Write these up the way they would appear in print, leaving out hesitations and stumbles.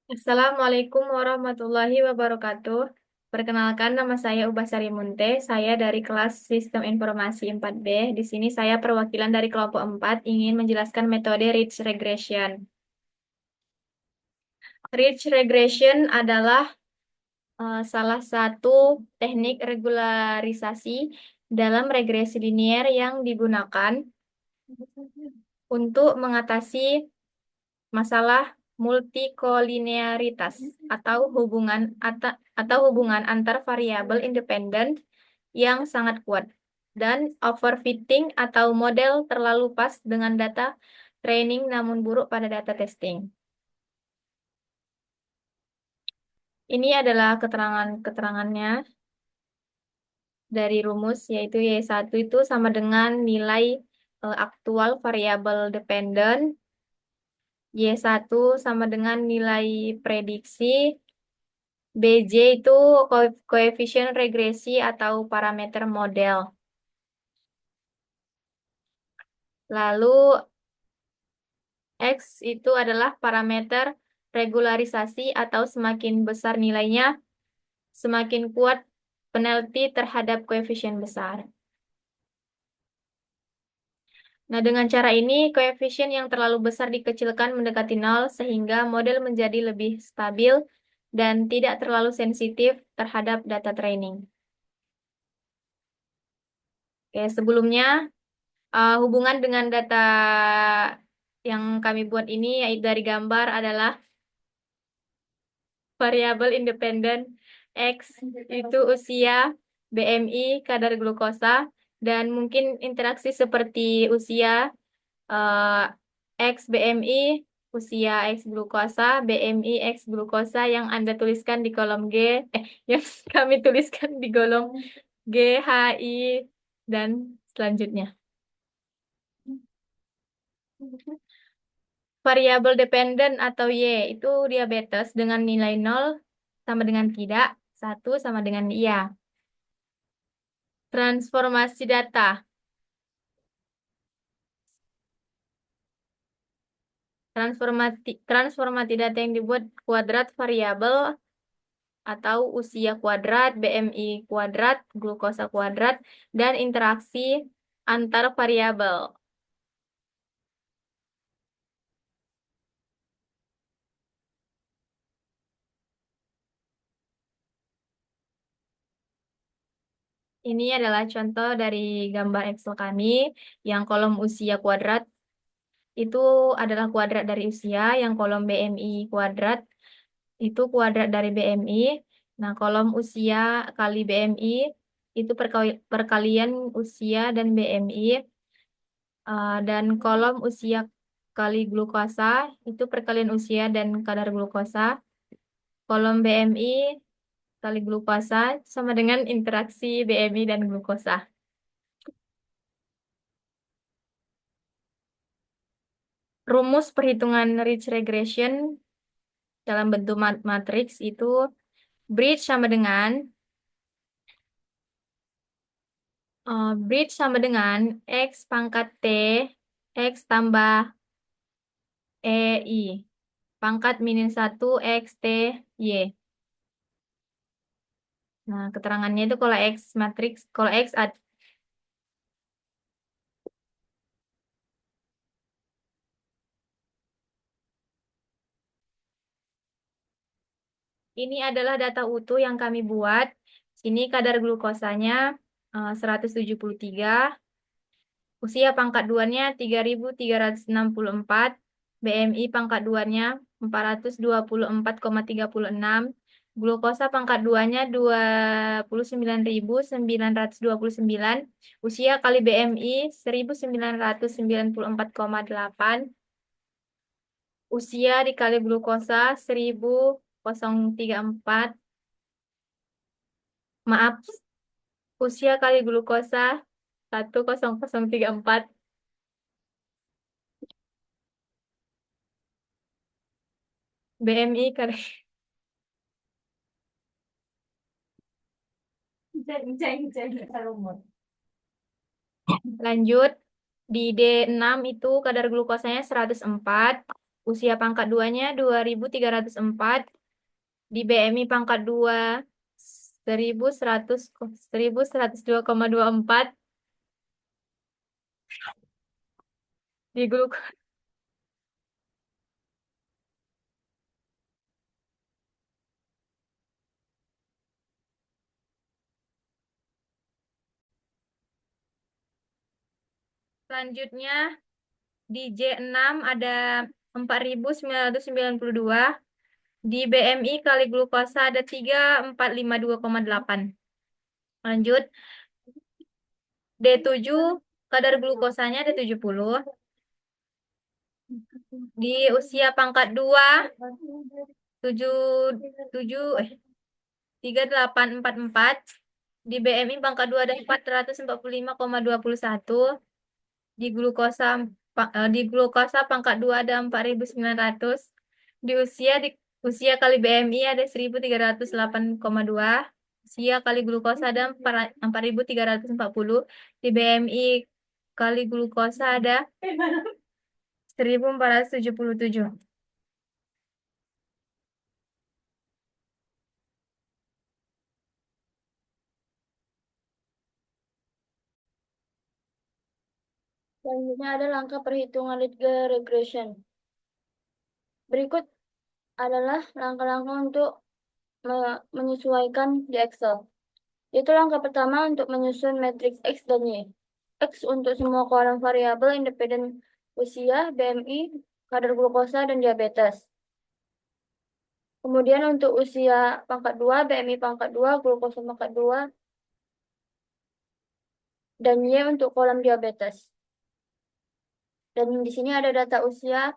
Assalamualaikum warahmatullahi wabarakatuh. Perkenalkan, nama saya Ubasari Munte. Saya dari kelas Sistem Informasi 4B. Di sini saya perwakilan dari kelompok 4 ingin menjelaskan metode Ridge Regression. Ridge Regression adalah salah satu teknik regularisasi dalam regresi linier yang digunakan untuk mengatasi masalah multikolinearitas atau hubungan antar variabel independen yang sangat kuat dan overfitting atau model terlalu pas dengan data training namun buruk pada data testing. Ini adalah keterangannya dari rumus, yaitu Y1 itu sama dengan nilai aktual variabel dependen, Y1 sama dengan nilai prediksi, BJ itu koefisien regresi atau parameter model. Lalu X itu adalah parameter regularisasi atau semakin besar nilainya, semakin kuat penalti terhadap koefisien besar. Nah, dengan cara ini, koefisien yang terlalu besar dikecilkan mendekati nol sehingga model menjadi lebih stabil dan tidak terlalu sensitif terhadap data training. Oke, sebelumnya hubungan dengan data yang kami buat ini yaitu dari gambar adalah variabel independen X itu usia, BMI, kadar glukosa, dan mungkin interaksi seperti usia, X BMI, usia X glukosa, BMI X glukosa yang Anda tuliskan di kolom G, yang kami tuliskan di kolom G, HI, dan selanjutnya. Variabel dependen atau Y itu diabetes dengan nilai 0 sama dengan tidak, 1 sama dengan iya. Transformasi data. Transformasi data yang dibuat kuadrat variabel atau usia kuadrat, BMI kuadrat, glukosa kuadrat, dan interaksi antar variabel. Ini adalah contoh dari gambar Excel kami yang kolom usia kuadrat itu adalah kuadrat dari usia, yang kolom BMI kuadrat itu kuadrat dari BMI. Nah, kolom usia kali BMI itu perkalian usia dan BMI. Dan kolom usia kali glukosa itu perkalian usia dan kadar glukosa. Kolom BMI kali glukosa sama dengan interaksi BMI dan glukosa. Rumus perhitungan Ridge Regression dalam bentuk matriks itu bridge sama dengan X pangkat T, X tambah EI, pangkat minus 1 X T Y. Nah, keterangannya itu kalau X matriks, kalau X ini adalah data utuh yang kami buat. Sini kadar glukosanya 173, usia pangkat 2-nya 3.364, BMI pangkat 2-nya 424,36, glukosa pangkat 2-nya 29.929, usia kali BMI 1.994,8, usia dikali glukosa 1.034, maaf, usia kali glukosa 10034, BMI kali. Lanjut, di D6 itu kadar glukosanya 104, usia pangkat 2-nya 2304, di BMI pangkat 2 1102,24, di glukosa. Selanjutnya di J6 ada 4.992, di BMI kali glukosa ada 3.452,8. Lanjut, D7 kadar glukosanya ada 70. Di usia pangkat 2 7 7 3844, di BMI pangkat 2 ada 445,21, di glukosa di glukosa pangkat 2 ada 4.900, di usia kali BMI ada 1.308,2, usia kali glukosa ada 4.340, di BMI kali glukosa ada 1.477. Selanjutnya ada langkah perhitungan Rieger regression. Berikut adalah langkah-langkah untuk menyesuaikan di Excel. Itu langkah pertama untuk menyusun matriks X dan Y. X untuk semua kolom variabel independen usia, BMI, kadar glukosa, dan diabetes. Kemudian untuk usia pangkat 2, BMI pangkat 2, glukosa pangkat 2, dan Y untuk kolom diabetes. Dan di sini ada data usia,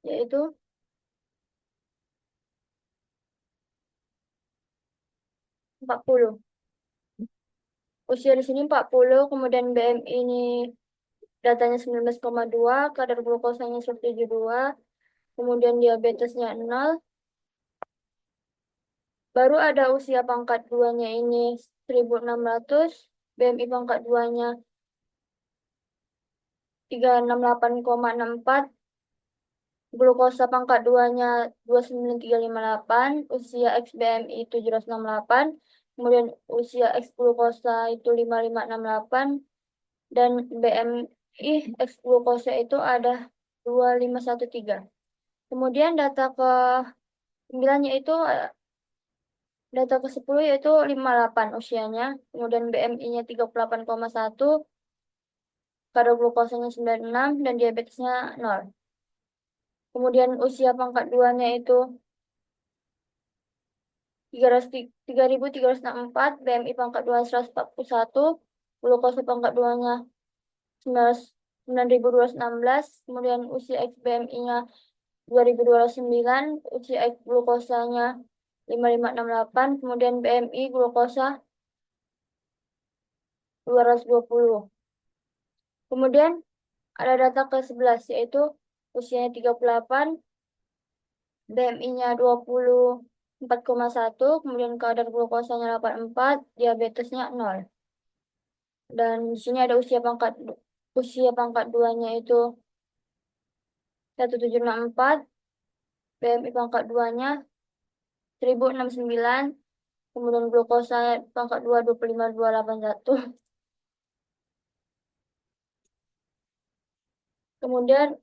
yaitu 40. Usia di sini 40, kemudian BMI ini datanya 19,2, kadar glukosanya 172, kemudian diabetesnya 0. Baru ada usia pangkat 2-nya ini 1600, BMI pangkat 2-nya 368,64, glukosa pangkat 2-nya 29358, usia X BMI 768, kemudian usia X glukosa itu 5568, dan BMI X glukosa itu ada 2513. Kemudian data ke 9-nya itu data ke 10 yaitu 58 usianya, kemudian BMI-nya 38,1, kadar glukosanya 96, dan diabetesnya 0. Kemudian usia pangkat 2-nya itu 3.364, BMI pangkat 2 141, glukosa pangkat 2-nya 9.216, kemudian usia X BMI-nya 2.209, usia X glukosanya 5568, kemudian BMI glukosa 220. Kemudian ada data ke-11 yaitu usianya 38, BMI-nya 24,1, kemudian kadar glukosanya 84, diabetesnya 0. Dan di sini ada usia pangkat 2-nya itu 1764, BMI pangkat 2-nya 1069, kemudian glukosa pangkat 2 25,281. Kemudian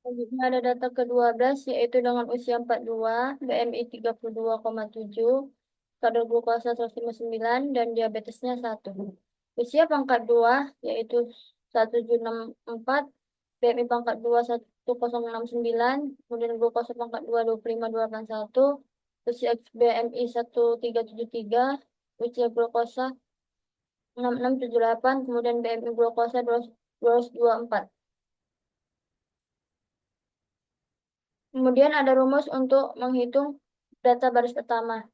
selanjutnya ada data ke-12 yaitu dengan usia 42, BMI 32,7, kadar glukosa 159, dan diabetesnya 1. Usia pangkat 2 yaitu 1764, BMI pangkat 2 1069, kemudian glukosa pangkat 2 25,281, usia BMI 1373, usia glukosa 6678, kemudian BMI glukosa 224. Kemudian ada rumus untuk menghitung data baris pertama,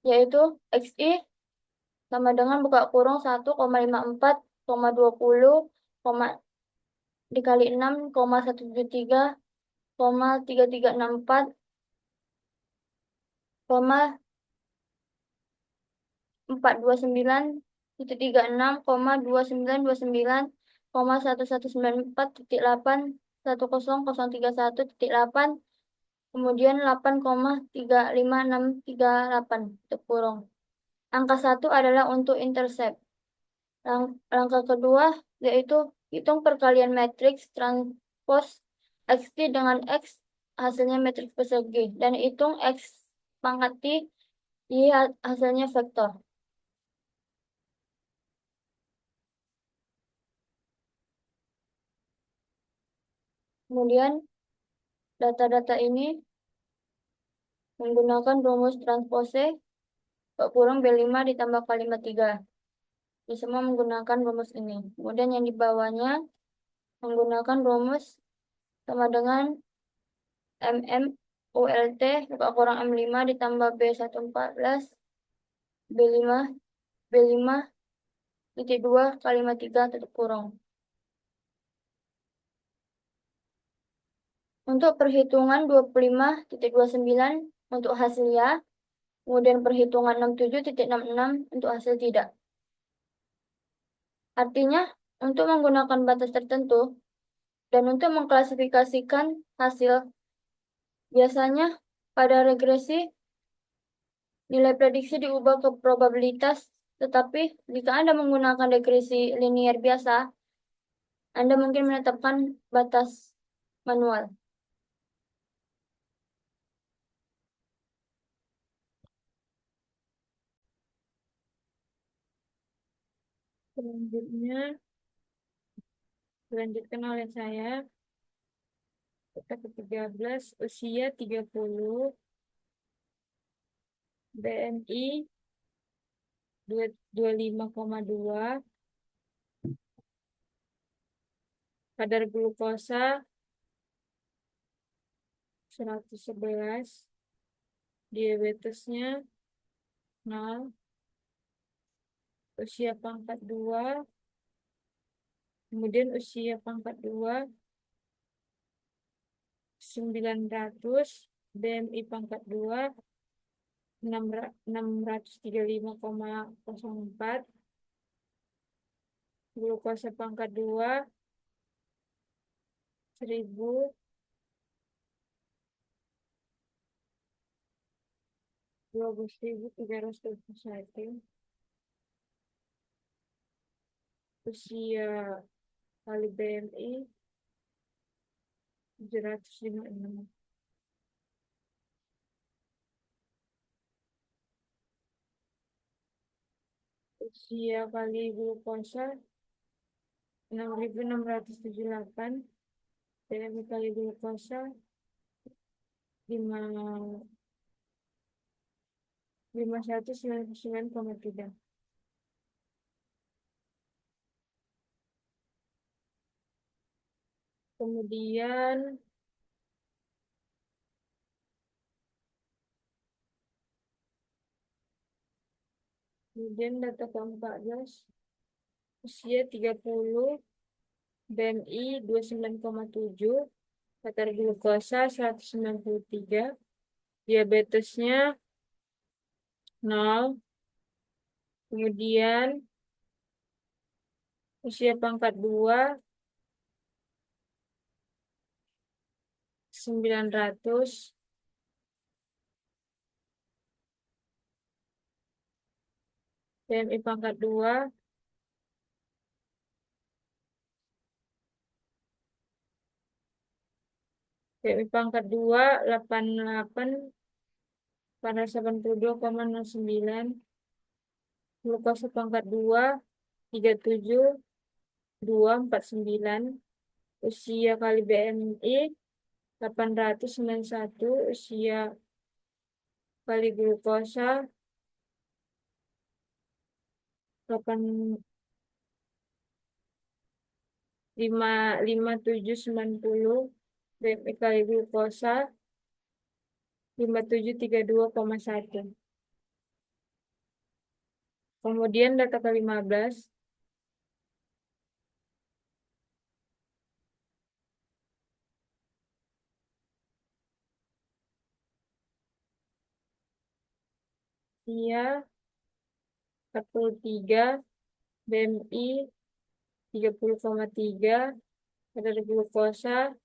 yaitu XI sama dengan buka kurung 1,54,20, dikali 6,173, 3364, koma 429.36, 29.8, kemudian 8,35638 tutup kurung. Angka 1 adalah untuk intercept. Langkah kedua yaitu hitung perkalian matriks transpose XT dengan X, hasilnya matriks persegi, dan hitung X pangkat T, Y hasilnya vektor. Kemudian data-data ini menggunakan rumus transpose kurang B5 ditambah kalimat 3. Di semua menggunakan rumus ini. Kemudian yang di bawahnya menggunakan rumus sama dengan MM ULT kurang M5 ditambah B114 B5 B5 titik 2 kalimat 3 tutup kurung. Untuk perhitungan 25.29 untuk hasil ya, kemudian perhitungan 67.66 untuk hasil tidak. Artinya, untuk menggunakan batas tertentu dan untuk mengklasifikasikan hasil, biasanya pada regresi nilai prediksi diubah ke probabilitas, tetapi jika Anda menggunakan regresi linear biasa, Anda mungkin menetapkan batas manual. Selanjutnya, dilanjutkan oleh saya. Kita ke-13, usia 30, BMI 25,2, kadar glukosa 111, diabetesnya 0, usia pangkat 2, kemudian usia pangkat 2 900, BMI pangkat 2 635,04, glukosa pangkat 2 1000, dua belas ribu tiga ratus dua puluh satu, usia kali BMI 756, usia kali glukosa 6678, BMI kali glukosa 5199,3. Kemudian data ke-14, usia 30, BMI 29,7, kadar glukosa 193, diabetesnya 0, kemudian usia pangkat 2 900, BMI pangkat 2 BMI pangkat 2 88 pada 82,09, glukosa pangkat 2 37,249, usia kali BMI 891, usia kali glukosa 5790, BMI kali glukosa 5732,1. Kemudian data ke-15, Usia 43, BMI 30,3, kadar glukosa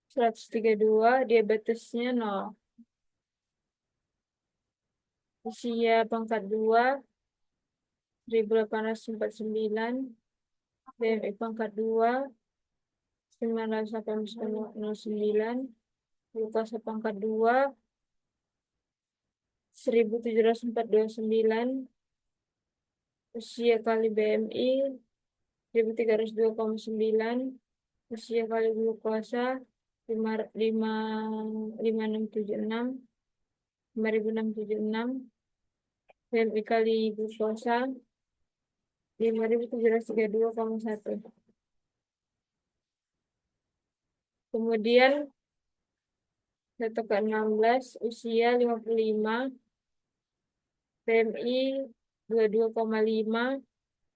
132, diabetesnya 0. Usia pangkat 2, 1849, BMI pangkat 2, 9,9, glukosa pangkat 2, 1749, usia kali BMI 1302,9, usia kali glukosa 5676, 5676, BMI kali glukosa 5732,1. Kemudian data ke-16, usia 55, BMI 22,5,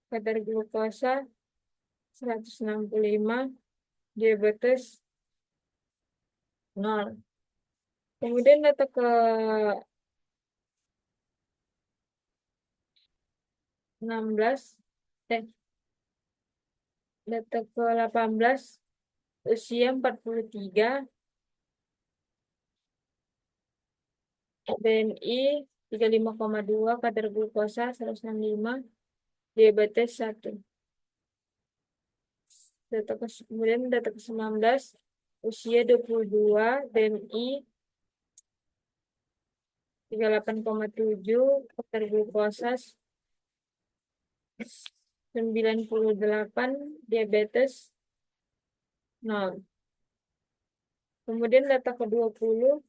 kadar glukosa 165, diabetes 0. Kemudian data ke-16, eh, data ke-18, usia 43, BMI 35,2, kadar glukosa 165, diabetes 1. Kemudian data ke-19, usia 22, BMI 38,7, kadar glukosa 98, diabetes 0. Kemudian data ke-20,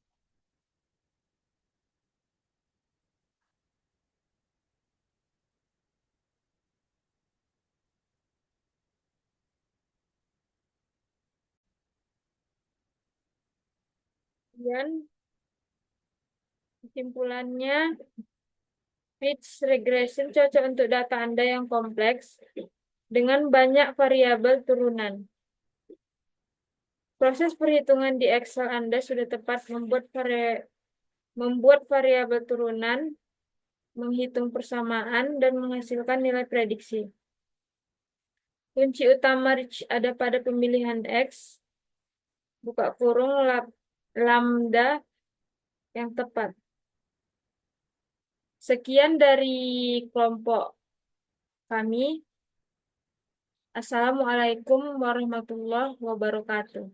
kemudian kesimpulannya, Ridge regression cocok untuk data Anda yang kompleks dengan banyak variabel turunan. Proses perhitungan di Excel Anda sudah tepat membuat variabel turunan, menghitung persamaan, dan menghasilkan nilai prediksi. Kunci utama Ridge ada pada pemilihan X, buka kurung, lambda yang tepat. Sekian dari kelompok kami. Assalamualaikum warahmatullahi wabarakatuh.